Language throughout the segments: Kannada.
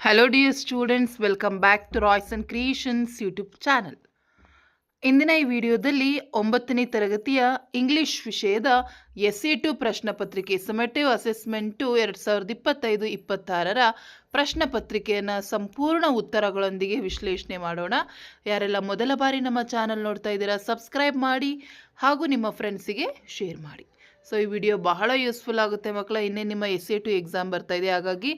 Hello dear students, welcome back to Royce and Creations YouTube channel. ಇಂದಿನ ಈ ವಿಡಿಯೋದಲ್ಲಿ 9ನೇ ತರಗತಿಯ ಇಂಗ್ಲಿಷ್ ವಿಷಯದ SE2 ಪ್ರಶ್ನೆ ಪತ್ರಿಕೆ ಸಮೇಟಿವ್ ಅಸೆಸ್ಮೆಂಟು 2025-26ರ ಪ್ರಶ್ನೆ ಪತ್ರಿಕೆಯನ್ನು ಸಂಪೂರ್ಣ ಉತ್ತರಗಳೊಂದಿಗೆ ವಿಶ್ಲೇಷಣೆ ಮಾಡೋಣ. ಯಾರೆಲ್ಲ ಮೊದಲ ಬಾರಿ ನಮ್ಮ ಚಾನಲ್ ನೋಡ್ತಾ ಇದ್ದೀರಾ ಸಬ್ಸ್ಕ್ರೈಬ್ ಮಾಡಿ ಹಾಗೂ ನಿಮ್ಮ ಫ್ರೆಂಡ್ಸಿಗೆ ಶೇರ್ ಮಾಡಿ. ಸೊ ಈ ವಿಡಿಯೋ ಬಹಳ ಯೂಸ್ಫುಲ್ ಆಗುತ್ತೆ ಮಕ್ಕಳ. ಇನ್ನೇ ನಿಮ್ಮ SE2 ಎಕ್ಸಾಮ್ ಬರ್ತಾ ಇದೆ, ಹಾಗಾಗಿ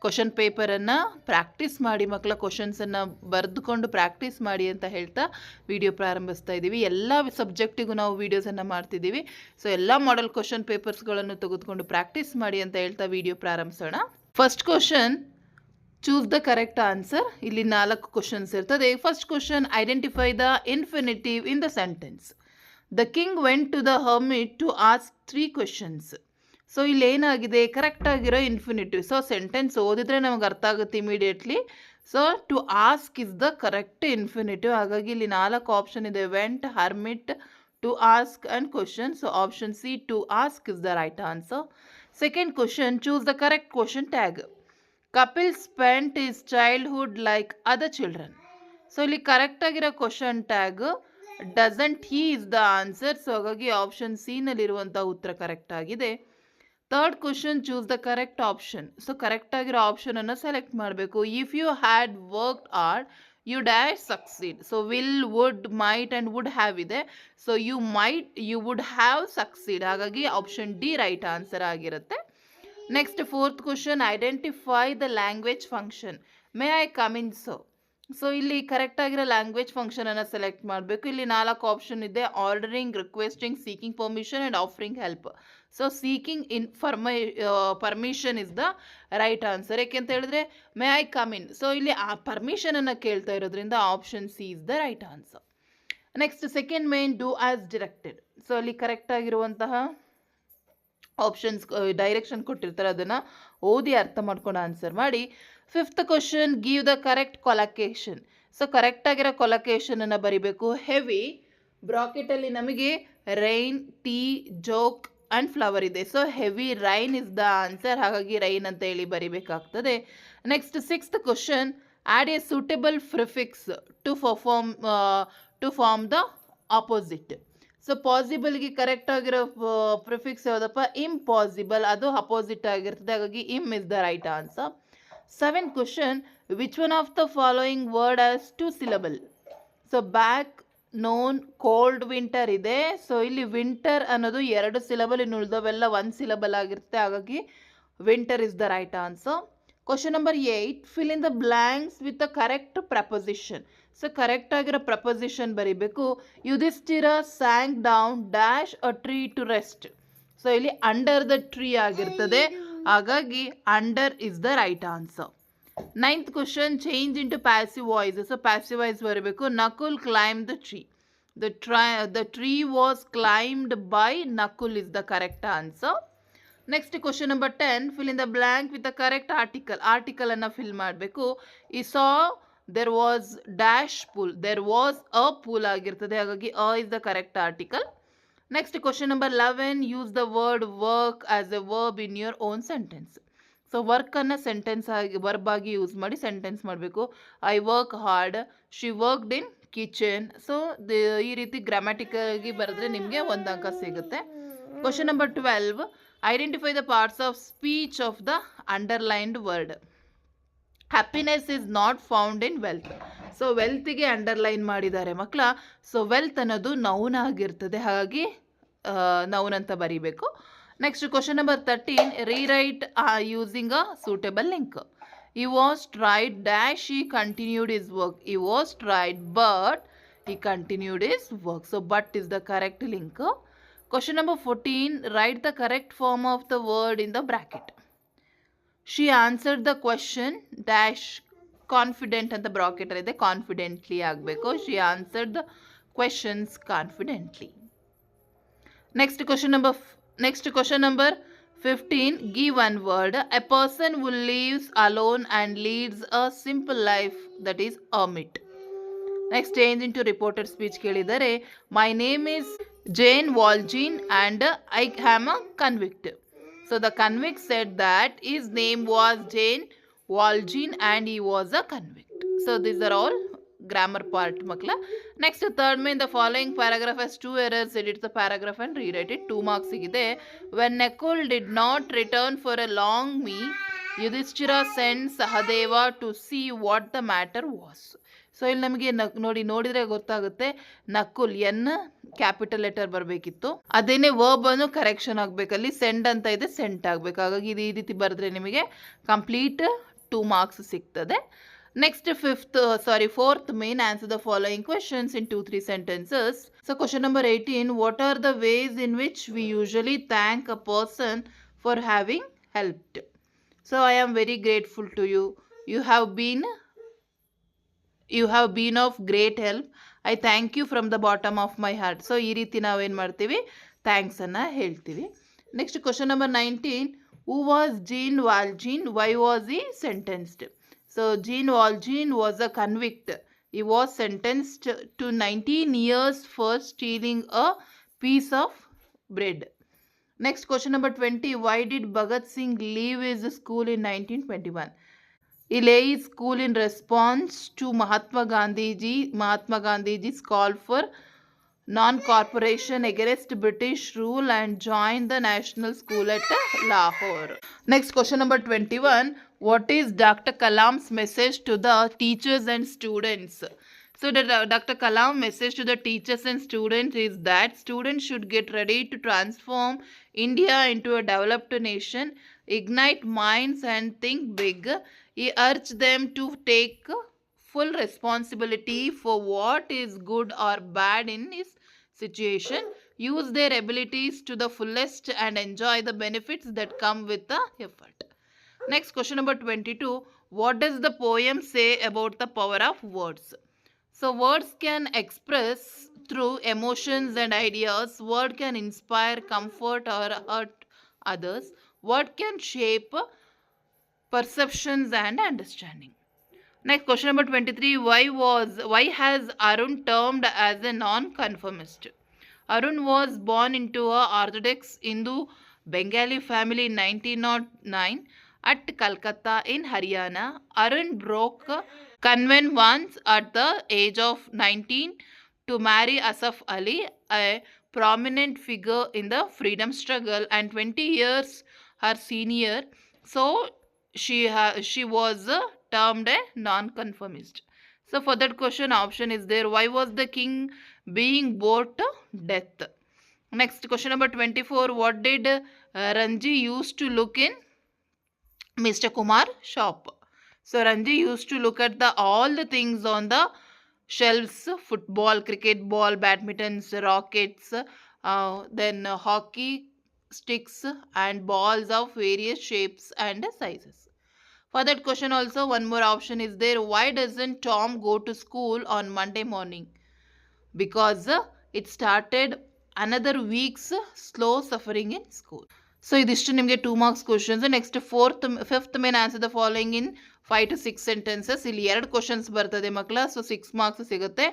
ಕ್ವಶನ್ ಪೇಪರನ್ನು ಪ್ರಾಕ್ಟೀಸ್ ಮಾಡಿ ಮಕ್ಕಳ, ಕ್ವಶನ್ಸನ್ನು ಬರೆದುಕೊಂಡು ಪ್ರಾಕ್ಟೀಸ್ ಮಾಡಿ ಅಂತ ಹೇಳ್ತಾ ವಿಡಿಯೋ ಪ್ರಾರಂಭಿಸ್ತಾ ಇದ್ದೀವಿ. ಎಲ್ಲ ಸಬ್ಜೆಕ್ಟಿಗೂ ನಾವು ವೀಡಿಯೋಸನ್ನು ಮಾಡ್ತಿದ್ದೀವಿ. ಸೊ ಎಲ್ಲ ಮಾಡೆಲ್ ಕ್ವಶನ್ ಪೇಪರ್ಸ್ಗಳನ್ನು ತೆಗೆದುಕೊಂಡು ಪ್ರಾಕ್ಟೀಸ್ ಮಾಡಿ ಅಂತ ಹೇಳ್ತಾ ವಿಡಿಯೋ ಪ್ರಾರಂಭಿಸೋಣ. First question, choose the correct answer. ಇಲ್ಲಿ 4 ಕ್ವಶನ್ಸ್ ಇರ್ತದೆ. First question, identify the infinitive in the sentence. The king went to the hermit to ask 3 questions. So ಇಲ್ಲಿ ಏನಾಗಿದೆ, ಕರೆಕ್ಟಾಗಿರೋ ಇನ್ಫಿನಿಟಿವ್. ಸೊ ಸೆಂಟೆನ್ಸ್ ಓದಿದ್ರೆ ನಮಗೆ ಅರ್ಥ ಆಗುತ್ತೆ immediately. So to ask is the correct infinitive. ಹಾಗಾಗಿ ಇಲ್ಲಿ 4 ಆಪ್ಷನ್ ಇದೆ: went, hermit, to ask and question. So option C, to ask is the right answer. Second question, choose the correct question tag. Kapil spent his childhood like other children. So ಇಲ್ಲಿ ಕರೆಕ್ಟಾಗಿರೋ question tag doesn't he is the answer. So ಹಾಗಾಗಿ ಆಪ್ಷನ್ ಸಿ ನಲ್ಲಿರುವಂಥ ಉತ್ತರ ಕರೆಕ್ಟ್ ಆಗಿದೆ. Third question, choose the correct option. So correct ಆಗಿರೋ ಆಪ್ಷನನ್ನು ಸೆಲೆಕ್ಟ್ ಮಾಡಬೇಕು. If you had worked hard you dash succeed. So will, would, might and would have ಇದೆ. So you would have succeed. ಹಾಗಾಗಿ ಆಪ್ಷನ್ ಡಿ ರೈಟ್ ಆನ್ಸರ್ ಆಗಿರುತ್ತೆ. Next fourth question, identify the language function. May I come in so. So ಇಲ್ಲಿ ಕರೆಕ್ಟಾಗಿರೋ ಲ್ಯಾಂಗ್ವೇಜ್ ಫಂಕ್ಷನನ್ನು ಸೆಲೆಕ್ಟ್ ಮಾಡಬೇಕು. ಇಲ್ಲಿ 4 ಆಪ್ಷನ್ ಇದೆ: ordering, requesting, seeking permission and offering help. So seeking permission is the right answer. ಯಾಕೆಂತ ಹೇಳಿದ್ರೆ May I come in. So ಇಲ್ಲಿ ಆ ಪರ್ಮಿಷನನ್ನು ಕೇಳ್ತಾ ಇರೋದ್ರಿಂದ option C is the right answer. Next second main, do as directed. So ಅಲ್ಲಿ ಕರೆಕ್ಟಾಗಿರುವಂತಹ ಆಪ್ಷನ್ಸ್ ಡೈರೆಕ್ಷನ್ ಕೊಟ್ಟಿರ್ತಾರೆ, ಅದನ್ನು ಓದಿ ಅರ್ಥ ಮಾಡ್ಕೊಂಡು ಆನ್ಸರ್ ಮಾಡಿ. Fifth question, give the correct collocation. So ಕರೆಕ್ಟಾಗಿರೋ ಕೊಲೊಕೇಶನನ್ನು ಬರಿಬೇಕು. ಹೆವಿ ಬ್ರಾಕೆಟಲ್ಲಿ ನಮಗೆ rain, tea, joke and flower ಇದೆ. So heavy rain is the answer. ಹಾಗಾಗಿ ರೈನ್ ಅಂತ ಹೇಳಿ ಬರಿಬೇಕಾಗ್ತದೆ. Next sixth question, add a suitable prefix to form the opposite. So ಪಾಸಿಬಲ್ಗೆ ಕರೆಕ್ಟ್ ಆಗಿರೋ ಪ್ರಿಫಿಕ್ಸ್ ಯಾವುದಪ್ಪ, ಇಂಪಾಸಿಬಲ್. ಅದು ಅಪೋಸಿಟ್ ಆಗಿರ್ತದೆ. ಹಾಗಾಗಿ im is the right answer. Seventh question, which one of the following word as 2 syllable. So back, known, cold, winter ಇದೆ. ಸೊ ಇಲ್ಲಿ ವಿಂಟರ್ ಅನ್ನೋದು 2 syllable, ಇನ್ನು ಉಳಿದವೆಲ್ಲ 1 syllable ಆಗಿರುತ್ತೆ. ಹಾಗಾಗಿ winter is the right answer. Question number 8, fill in the blanks with the correct preposition. So correct ಆಗಿರೋ ಪ್ರಪೋಸಿಷನ್ ಬರೀಬೇಕು. Yudhishthira sank down dash a tree to rest. So ಇಲ್ಲಿ ಅಂಡರ್ ದ ಟ್ರೀ ಆಗಿರ್ತದೆ. ಹಾಗಾಗಿ under is the right answer. Ninth question, change into passive voice. So passive voice ಬರಬೇಕು. Nakul climb the tree. The tree was climbed by Nakul is the correct answer. Next question number 10, fill in the blank with the correct article. ಆರ್ಟಿಕಲನ್ನು ಫಿಲ್ ಮಾಡಬೇಕು. He saw there was dash pool. There was a pool ಆಗಿರ್ತದೆ. ಹಾಗಾಗಿ a is the correct article. Next question number 11, use the word work as a verb in your own sentence. So ವರ್ಕನ್ನು ಸೆಂಟೆನ್ಸ್ ಆಗಿ ವರ್ಬ್ ಆಗಿ ಯೂಸ್ ಮಾಡಿ ಸೆಂಟೆನ್ಸ್ ಮಾಡಬೇಕು. I work hard, she worked in kitchen. So ಈ ರೀತಿ ಗ್ರಾಮ್ಯಾಟಿಕಲ್ ಆಗಿ ಬರೆದ್ರೆ ನಿಮಗೆ 1 ಅಂಕ ಸಿಗುತ್ತೆ. Question number 12, identify the parts of speech of the underlined word. Happiness is not found in wealth. So ವೆಲ್ತಿಗೆ ಅಂಡರ್ಲೈನ್ ಮಾಡಿದ್ದಾರೆ ಮಕ್ಕಳ. ಸೊ ವೆಲ್ತ್ ಅನ್ನೋದು ನೌನ್ ಆಗಿರ್ತದೆ. ಹಾಗಾಗಿ ನೌನ್ ಅಂತ ಬರೀಬೇಕು. Next question number 13, rewrite using a suitable link. He was tried dash he continued is work. He was tried but he continued is work. So but is the correct link. Question number 14, write the correct form of the word in the bracket. She answered the question dash confident ಅಂತ ಬ್ರಾಕೆಟ್ ಇದೆ. ಕಾನ್ಫಿಡೆಂಟ್ಲಿ ಆಗಬೇಕು. She answered the questions confidently. Next question number 15, give one word. A person who lives alone and leads a simple life, that is hermit. Next change into reported speech ಕೇಳಿದರೆ, my name is Jean Valjean and I am a convict. So the convict said that his name was Jane Waljean and he was a convict. So these are all grammar part makla. Next third main, the following paragraph has two errors. Edit the paragraph and rewrite it. 2 marks sigide. When Nakul did not return for a long meal, Yudhishthira sent Sahadeva to see what the matter was. So ಇಲ್ಲಿ ನಮಗೆ ನೋಡಿದ್ರೆ ಗೊತ್ತಾಗುತ್ತೆ, ನಕುಲ್ ಎನ್ ಕ್ಯಾಪಿಟಲ್ ಲೆಟರ್ ಬರಬೇಕಿತ್ತು, ಅದೇನೆ ವರ್ಬ್ ಅನ್ನು ಕರೆಕ್ಷನ್ ಆಗ್ಬೇಕಲ್ಲಿ, ಸೆಂಡ್ ಅಂತ ಇದೆ ಸೆಂಟ್ ಆಗ್ಬೇಕು. ಹಾಗಾಗಿ ಇದು ಈ ರೀತಿ ಬರೆದ್ರೆ ನಿಮಗೆ ಕಂಪ್ಲೀಟ್ 2 ಮಾರ್ಕ್ಸ್ ಸಿಗ್ತದೆ. Next, fourth main, answer the following questions in 2-3 sentences. So question number 18, what are the ways in which we usually thank a person for having helped? So I am very grateful to you. You have been of great help. I thank you from the bottom of my heart. So ಈ ರೀತಿ ನಾವೇನು ಮಾಡ್ತೀವಿ, ಥ್ಯಾಂಕ್ಸ್ ಅನ್ನು ಹೇಳ್ತೀವಿ. Next question number 19, who was Jean Valjean? Why was he sentenced? So Jean Valjean was a convict. He was sentenced to 19 years for stealing a piece of bread. Next question number 20, why did Bhagat Singh leave his school in 1921? He left his school in response to Mahatma Gandhiji's call for non-cooperation against British rule and joined the national school at Lahore. Next question number 21, what is Dr. Kalam's message to the teachers and students? So Dr. Kalam message to the teachers and students is that students should get ready to transform India into a developed nation, ignite minds and think big. He urged them to take full responsibility for what is good or bad in his situation, use their abilities to the fullest and enjoy the benefits that come with the effort. Next question number 22, what does the poem say about the power of words? So words can express through emotions and ideas. Word can inspire comfort or hurt others. Word can shape perceptions and understanding. Next question number 23, why has Arun termed as a non-conformist? Arun was born into a Orthodox Hindu Bengali family in 1909 at Calcutta in Haryana. Arun broke convent once at the age of 19 to marry Asaf Ali, a prominent figure in the freedom struggle and 20 years her senior. So she was termed a non-conformist. So for that question, option is there, why was the king being bored to death? Next question number 24, what did Ranji used to look in Mr. Kumar shop? So Ranji used to look at all the things on the shelves, football, cricket ball, badmintons, rockets, then hockey sticks and balls of various shapes and sizes. For that question also, one more option is there, why doesn't Tom go to school on Monday morning? Because it started another week's slow suffering in school. So idishtu nimge 2 marks questions. Next fifth main, answer the following in 5 to 6 sentences. ಇಲ್ಲಿ 2 questions ಬರ್ತದೆ ಮಕ್ಕಳ. So 6 marks ಸಿಗುತ್ತೆ.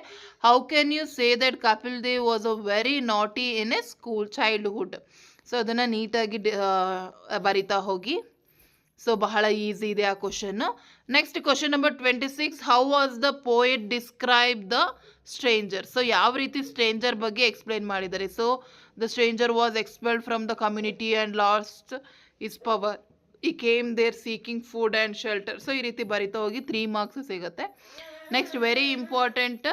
How can you say that Kapil Dev was a very naughty in his childhood? So ಅದನ್ನು ನೀಟಾಗಿ ಬರಿತಾ ಹೋಗಿ. ಸೊ ಬಹಳ ಈಸಿ ಇದೆ ಆ question. Next question number 26, how was the poet describe the stranger? So ಯಾವ ರೀತಿ ಸ್ಟ್ರೇಂಜರ್ ಬಗ್ಗೆ ಎಕ್ಸ್ಪ್ಲೈನ್ ಮಾಡಿದ್ದಾರೆ. So the stranger was expelled from the community and lost his power. He came there seeking food and shelter. So ಈ ರೀತಿ ಬರಿತಾ ಹೋಗಿ 3 ಮಾರ್ಕ್ಸ್ ಸಿಗುತ್ತೆ. Next very important,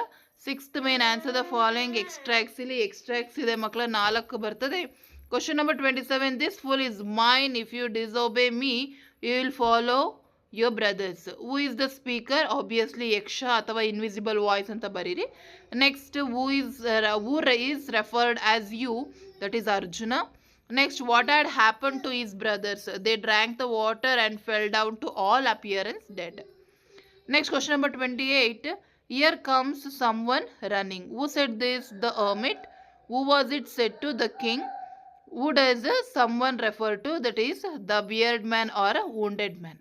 6th main, answer the following extracts. ಇಲ್ಲಿ ಎಕ್ಸ್ಟ್ರಾಕ್ಟ್ಸ್ ಇದೆ ಮಕ್ಕಳ, 4 ಬರ್ತದೆ. Question number 27, this fool is mine. If you disobey me, you will follow your brothers. Who is the speaker? Obviously Yaksha ಅಥವಾ invisible voice ಅಂತ ಬರೀರಿ. Next, who is referred as you? That is Arjuna. Next, what had happened to his brothers? They drank the water and fell down to all appearance dead. Next, question number 28, here comes someone running. Who said this? The hermit. Who was it said to? The king. Who does someone refer to? That is the bearded man or a wounded man.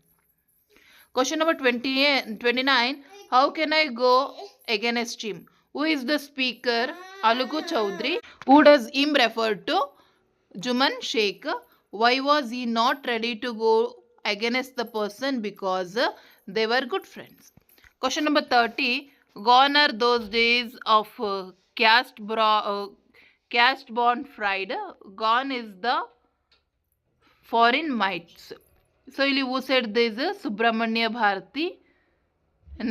Question number 29, how can I go against him? Who is the speaker? Alugu Chaudhary. Who does him refer to? Juman Sheikh. Why was he not ready to go against the person because they were good friends. Question number 30. Gone are those days of caste bond pride. Gone is the foreign mites. So ಇಲ್ಲಿ who said this? Subramanya Bharati.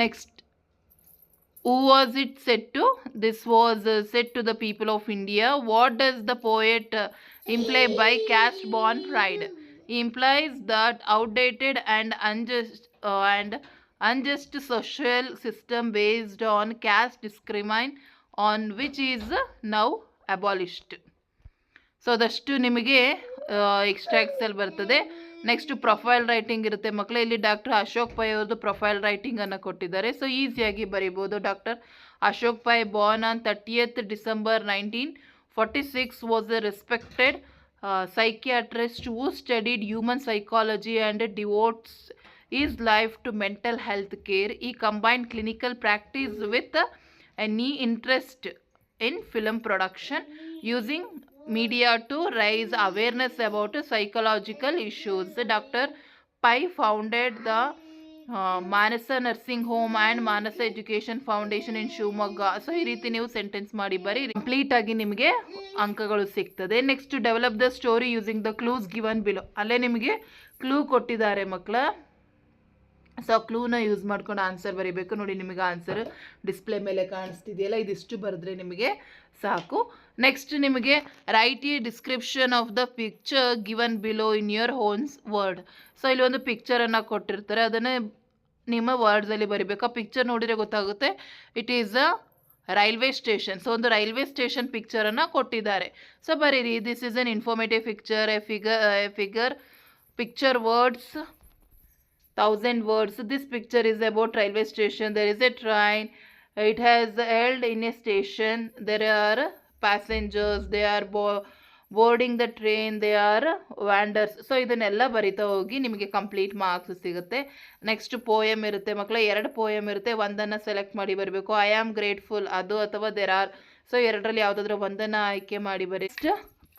Next, who was it said to? This was said to the people of India. What does the poet imply by caste born pride? He implies that outdated and unjust social system based on caste discrimination on which is now abolished. So ಅದಷ್ಟು ನಿಮಗೆ ಎಕ್ಸ್ಟ್ರಾಕ್ಟ್ಸಲ್ಲಿ ಬರ್ತದೆ. ನೆಕ್ಸ್ಟ್ ಪ್ರೊಫೈಲ್ ರೈಟಿಂಗ್ ಇರುತ್ತೆ ಮಕ್ಕಳೇ. ಇಲ್ಲಿ ಡಾಕ್ಟರ್ ಅಶೋಕ್ ಪೈ ಅವ್ರದ್ದು ಪ್ರೊಫೈಲ್ ರೈಟಿಂಗನ್ನು ಕೊಟ್ಟಿದ್ದಾರೆ. ಸೊ ಈಸಿಯಾಗಿ ಬರೀಬೋದು. Doctor Ashok Pai born on 30th December 1946 was a respected psychiatrist who studied human psychology and devotes his life to mental health care. He combined clinical practice with any interest in film production, using media to raise awareness about psychological issues. Dr. Pai founded the Manasa Nursing Home and Manasa Education Foundation in Shivamogga. So ಈ ರೀತಿ ನೀವು ಸೆಂಟೆನ್ಸ್ ಮಾಡಿ ಬರೀ, ಕಂಪ್ಲೀಟ್ ಆಗಿ ನಿಮಗೆ ಅಂಕಗಳು ಸಿಗ್ತದೆ. Next, develop the story using the clues given below. ಅಲ್ಲೇ ನಿಮಗೆ ಕ್ಲೂ ಕೊಟ್ಟಿದ್ದಾರೆ ಮಕ್ಕಳ. ಸೊ ಕ್ಲೂನ ಯೂಸ್ ಮಾಡ್ಕೊಂಡು ಆನ್ಸರ್ ಬರೀಬೇಕು. ನೋಡಿ, ನಿಮಗೆ ಆನ್ಸರ್ ಡಿಸ್ಪ್ಲೇ ಮೇಲೆ ಕಾಣಿಸ್ತಿದೆಯಲ್ಲ, ಇದಿಷ್ಟು ಬರೆದ್ರೆ ನಿಮಗೆ ಸಾಕು. ನೆಕ್ಸ್ಟ್, ನಿಮಗೆ right A description of the picture given below in your owns word. So ಇಲ್ಲಿ ಒಂದು ಪಿಕ್ಚರನ್ನು ಕೊಟ್ಟಿರ್ತಾರೆ, ಅದನ್ನು ನಿಮ್ಮ ವರ್ಡ್ಸಲ್ಲಿ ಬರೀಬೇಕು. ಆ ಪಿಕ್ಚರ್ ನೋಡಿದರೆ ಗೊತ್ತಾಗುತ್ತೆ. It is a railway station. So ಒಂದು ರೈಲ್ವೆ ಸ್ಟೇಷನ್ ಪಿಕ್ಚರನ್ನು ಕೊಟ್ಟಿದ್ದಾರೆ. ಸೊ ಬರೀರಿ, this is an informative picture, picture words 1000 words. This picture is about railway station. There is a train. It has held in a station. There are passengers. They are boarding the train. They are vendors. So ಇದನ್ನೆಲ್ಲ ಬರಿತಾ ಹೋಗಿ ನಿಮಗೆ ಕಂಪ್ಲೀಟ್ ಮಾರ್ಕ್ಸ್ ಸಿಗುತ್ತೆ. ನೆಕ್ಸ್ಟ್, ಪೋಯಮ್ ಇರುತ್ತೆ ಮಕ್ಕಳ. 2 ಪೋಯಮ್ ಇರುತ್ತೆ. ಒಂದನ್ನು ಸೆಲೆಕ್ಟ್ ಮಾಡಿ ಬರಬೇಕು. ಐ ಆಮ್ ಗ್ರೇಟ್ಫುಲ್ ಅದು ಅಥವಾ ದೇರ್ ಆರ್. ಸೊ ಎರಡರಲ್ಲಿ ಯಾವುದಾದ್ರೂ ಒಂದನ್ನು ಆಯ್ಕೆ ಮಾಡಿ ಬರಿ. ನೆಕ್ಸ್ಟ್,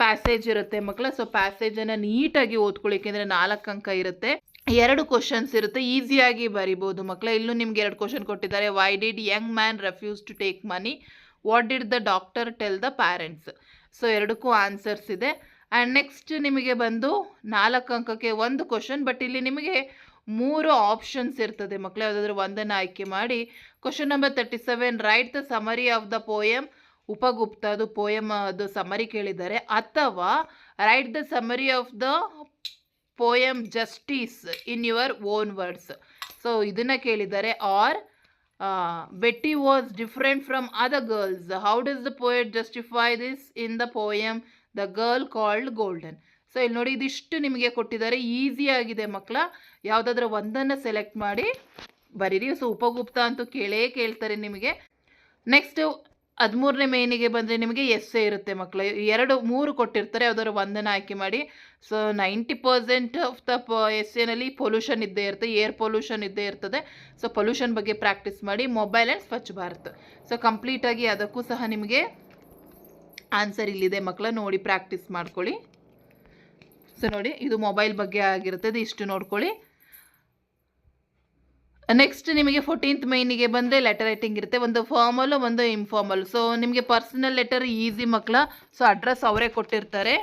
ಪ್ಯಾಸೇಜ್ ಇರುತ್ತೆ ಮಕ್ಕಳ. ಸೊ ಪ್ಯಾಸೇಜನ್ನು ನೀಟಾಗಿ ಓದ್ಕೊಳ್ಳಿ, ಏಕೆಂದರೆ 4 ಅಂಕ ಇರುತ್ತೆ. 2 ಕ್ವಶನ್ಸ್ ಇರುತ್ತೆ, ಈಸಿಯಾಗಿ ಬರಿಬೋದು ಮಕ್ಕಳ. ಇಲ್ಲೂ ನಿಮ್ಗೆ 2 ಕ್ವಶನ್ ಕೊಟ್ಟಿದ್ದಾರೆ. Why did young man refuse to take money? What did the doctor tell the parents? So 2ಕ್ಕೂ ಆನ್ಸರ್ಸ್ ಇದೆ. ಆ್ಯಂಡ್ ನೆಕ್ಸ್ಟ್ ನಿಮಗೆ ಬಂದು 4 ಅಂಕಕ್ಕೆ 1 ಕ್ವಶನ್, ಬಟ್ ಇಲ್ಲಿ ನಿಮಗೆ 3 ಆಪ್ಷನ್ಸ್ ಇರ್ತದೆ ಮಕ್ಕಳ. ಯಾವುದಾದ್ರೂ ಒಂದನ್ನು ಆಯ್ಕೆ ಮಾಡಿ. Question number 37, write the summary of the poem. Upagupta, ಅದು ಪೋಯಮ್ ಅದು ಸಮರಿ ಕೇಳಿದ್ದಾರೆ. ಅಥವಾ write the summary of the poem justice in your own words. So ಇದನ್ನು ಕೇಳಿದ್ದಾರೆ. Are Betty was different from other girls. How does the poet justify this in the poem the girl called golden? So ಇಲ್ಲಿ ನೋಡಿ, ಇದಿಷ್ಟು ನಿಮಗೆ ಕೊಟ್ಟಿದ್ದಾರೆ. ಈಸಿಯಾಗಿದೆ ಮಕ್ಕಳ. ಯಾವುದಾದ್ರೂ ಒಂದನ್ನು ಸೆಲೆಕ್ಟ್ ಮಾಡಿ ಬರೀರಿ. ಸೊ ಉಪಗುಪ್ತ ಅಂತೂ ಕೇಳ್ತಾರೆ ನಿಮಗೆ. ನೆಕ್ಸ್ಟ್, 13ನೇ ಮೇನಿಗೆ ಬಂದರೆ ನಿಮಗೆ ಎಸ್ಸೆ ಇರುತ್ತೆ ಮಕ್ಕಳ. 3 ಕೊಟ್ಟಿರ್ತಾರೆ, ಯಾವುದಾದ್ರು ಒಂದನ್ನು ಆಯ್ಕೆ ಮಾಡಿ. ಸೊ 90% ಆಫ್ ದ ಎಸ್ಸೆನಲ್ಲಿ ಪೊಲ್ಯೂಷನ್ ಇದ್ದೇ ಇರುತ್ತೆ, ಏರ್ ಪೊಲ್ಯೂಷನ್ ಇದ್ದೇ ಇರ್ತದೆ. ಸೊ ಪೊಲ್ಯೂಷನ್ ಬಗ್ಗೆ ಪ್ರಾಕ್ಟೀಸ್ ಮಾಡಿ. Mobile and Swachh Bharat. So ಕಂಪ್ಲೀಟಾಗಿ ಅದಕ್ಕೂ ಸಹ ನಿಮಗೆ ಆನ್ಸರ್ ಇಲ್ಲಿದೆ ಮಕ್ಕಳ. ನೋಡಿ, ಪ್ರಾಕ್ಟೀಸ್ ಮಾಡ್ಕೊಳ್ಳಿ. ಸೊ ನೋಡಿ, ಇದು ಮೊಬೈಲ್ ಬಗ್ಗೆ ಆಗಿರುತ್ತೆ, ಇದು ಇಷ್ಟು ನೋಡ್ಕೊಳ್ಳಿ. ನೆಕ್ಸ್ಟ್ ನಿಮಗೆ 14th ಮೇನಿಗೆ ಬಂದರೆ ಲೆಟರ್ ರೈಟಿಂಗ್ ಇರುತ್ತೆ. ಒಂದು ಫಾರ್ಮಲ್, ಒಂದು ಇನ್ಫಾರ್ಮಲ್. ಸೊ ನಿಮಗೆ ಪರ್ಸನಲ್ ಲೆಟರ್ ಈಸಿ ಮಕ್ಕಳ. ಸೊ ಅಡ್ರೆಸ್ ಅವರೇ ಕೊಟ್ಟಿರ್ತಾರೆ.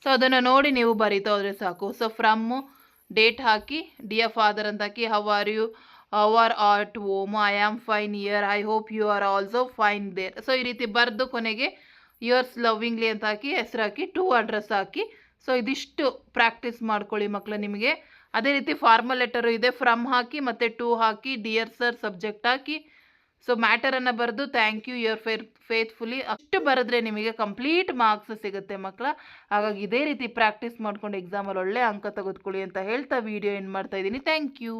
ಸೊ ಅದನ್ನು ನೋಡಿ ನೀವು ಬರೀತಾ ಹೋದರೆ ಸಾಕು. ಸೊ ಫ್ರಮ್ಮು ಡೇಟ್ ಹಾಕಿ, ಡಿಯರ್ ಫಾದರ್ ಅಂತ ಹಾಕಿ, how are you, how are at home, I am fine here, I hope you are also fine there. So ಈ ರೀತಿ ಬರೆದು ಕೊನೆಗೆ ಯುವರ್ಸ್ ಲವ್ವಿಂಗ್ಲಿ ಅಂತ ಹಾಕಿ, ಹೆಸರು ಹಾಕಿ, ಟು ಅಡ್ರೆಸ್ ಹಾಕಿ. ಸೊ ಇದಿಷ್ಟು ಪ್ರಾಕ್ಟೀಸ್ ಮಾಡ್ಕೊಳ್ಳಿ ಮಕ್ಕಳು ನಿಮಗೆ. ಅದೇ ರೀತಿ ಫಾರ್ಮಲ್ ಲೆಟರು ಇದೆ. ಫ್ರಮ್ ಹಾಕಿ ಮತ್ತು ಟು ಹಾಕಿ, ಡಿಯರ್ ಸರ್ ಸಬ್ಜೆಕ್ಟ್ ಹಾಕಿ. ಸೊ ಮ್ಯಾಟರನ್ನು ಬರೆದು ಥ್ಯಾಂಕ್ ಯು ಯುವರ್ ಫೇತ್ಫುಲಿ ಅಷ್ಟು ಬರೆದ್ರೆ ನಿಮಗೆ ಕಂಪ್ಲೀಟ್ ಮಾರ್ಕ್ಸ್ ಸಿಗುತ್ತೆ ಮಕ್ಕಳ. ಹಾಗಾಗಿ ಇದೇ ರೀತಿ ಪ್ರಾಕ್ಟೀಸ್ ಮಾಡ್ಕೊಂಡು ಎಕ್ಸಾಮಲ್ಲಿ ಒಳ್ಳೆ ಅಂಕ ತೆಗೆದುಕೊಳ್ಳಿ ಅಂತ ಹೇಳ್ತಾ ವಿಡಿಯೋ ಎಂಡ್ ಮಾಡ್ತಾ ಇದ್ದೀನಿ. Thank you.